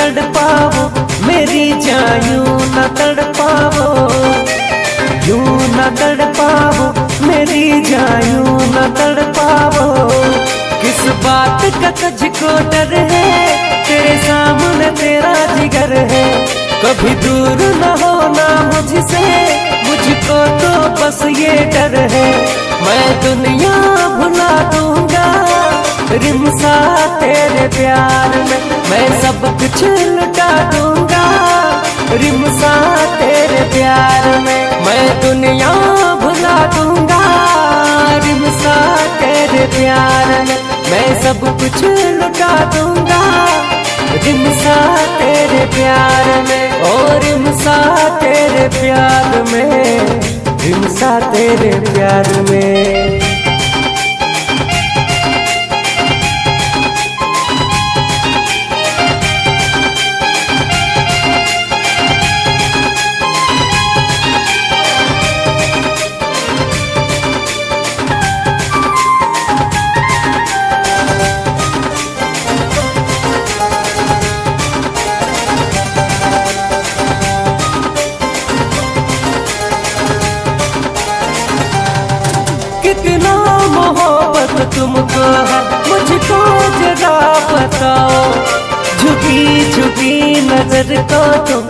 तड़पाओ मेरी जान, यूं न तड़पाओ, यूं न तड़पाओ मेरी जान, यूं न तड़पाओ। किस बात का तुझको डर है, तेरे सामने तेरा जिगर है। कभी दूर न होना मुझसे, मुझको तो बस ये डर है। मैं दुनिया भुला दूंगा रिमसा तेरे प्यार में, मैं सब कुछ लुटा दूंगा रिमसा तेरे प्यार में। मैं दुनिया भुला दूंगा रिमसा तेरे प्यार में, मैं सब कुछ लुटा दूंगा रिमसा तेरे प्यार में। और रिमसा तेरे प्यार में, रिमसा तेरे प्यार में। कितना मोहब्बत तुमको है मुझको जरा बताओ। झुकी झुकी नजर को तुम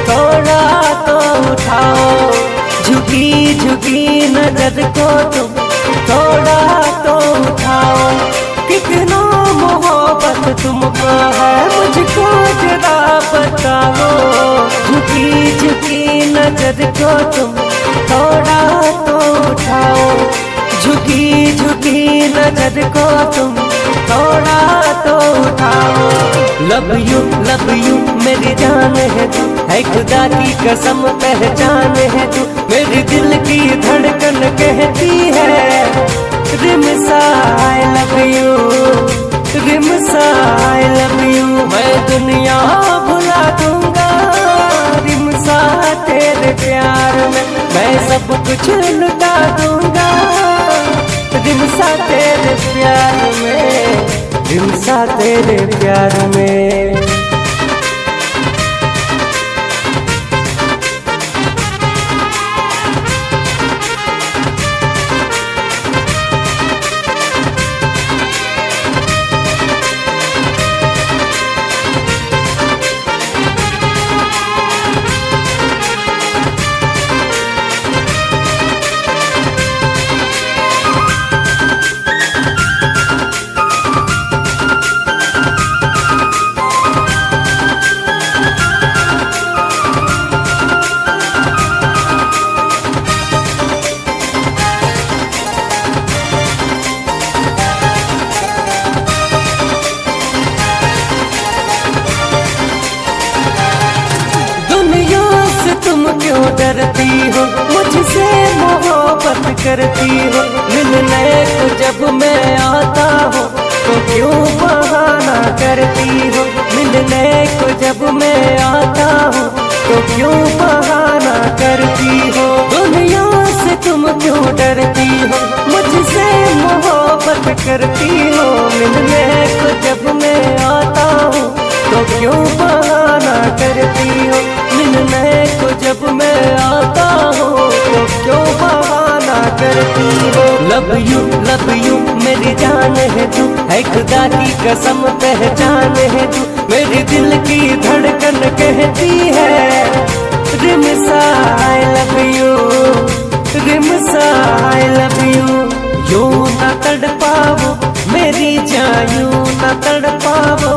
थोड़ा तो उठाओ, झुकी झुकी नजर को तुम थोड़ा तो उठाओ। कितना मोहब्बत तुमको है मुझको जरा बताओ। झुकी झुकी नजर को तुम थोड़ा तो उठाओ, झुकी झुकी नजर को तुम थोड़ा तो उठाओ। लव यू मेरी जान है तू, है खुदा की कसम पहचान है तू। मेरे दिल की धड़कन कहती है Rimsa I love you, Rimsa I love you. मैं दुनिया भुला दूंगा रिमसा तेरे प्यार में, मैं सब कुछ लुटा दूंगा रिमसा तेरे प्यार में, रिमसा तेरे प्यार में। क्यों डरती हो मुझसे मोहब्बत करती हो। मिलने को जब मैं आता हूँ तो क्यों बहाना करती हो। मिलने को जब मैं आता हूँ तो क्यों बहाना करती हो। दुनिया से तुम क्यों डरती हो मुझसे मोहब्बत करती हो। मिलने को जब मैं आता हूँ तो क्यों बहाना करती हो। मिलने को जब मैं आता हूँ तो क्यों बहाना करती हो। लव यू मेरी जान है तू, है खुदा की कसम पहचान है तू। मेरे दिल की धड़कन कहती है Rimsa I love you, Rimsa I love you. यूं न तड़पाओ मेरी जान, यूं न तड़पाओ,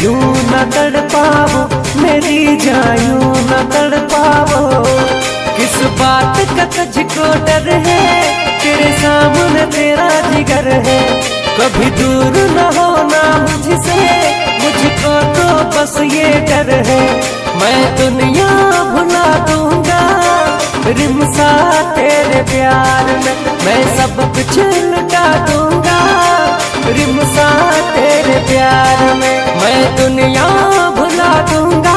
यूं न तड़पाओ मेरी जान, यूं न तड़पाओ। किस बात का तुझको डर है, तेरे सामने तेरा जिगर है। कभी दूर न होना मुझसे, मुझको तो बस ये डर है। मैं दुनिया भुला दूंगा रिमसा तेरे प्यार में, मैं सब कुछ लुटा दूंगा रिमसा तेरे प्यार में। मैं दुनिया भुला दूंगा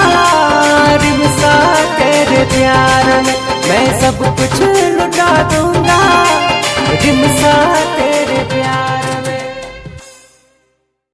रिमसा तेरे प्यार में, मैं सब कुछ लुटा दूंगा रिमसा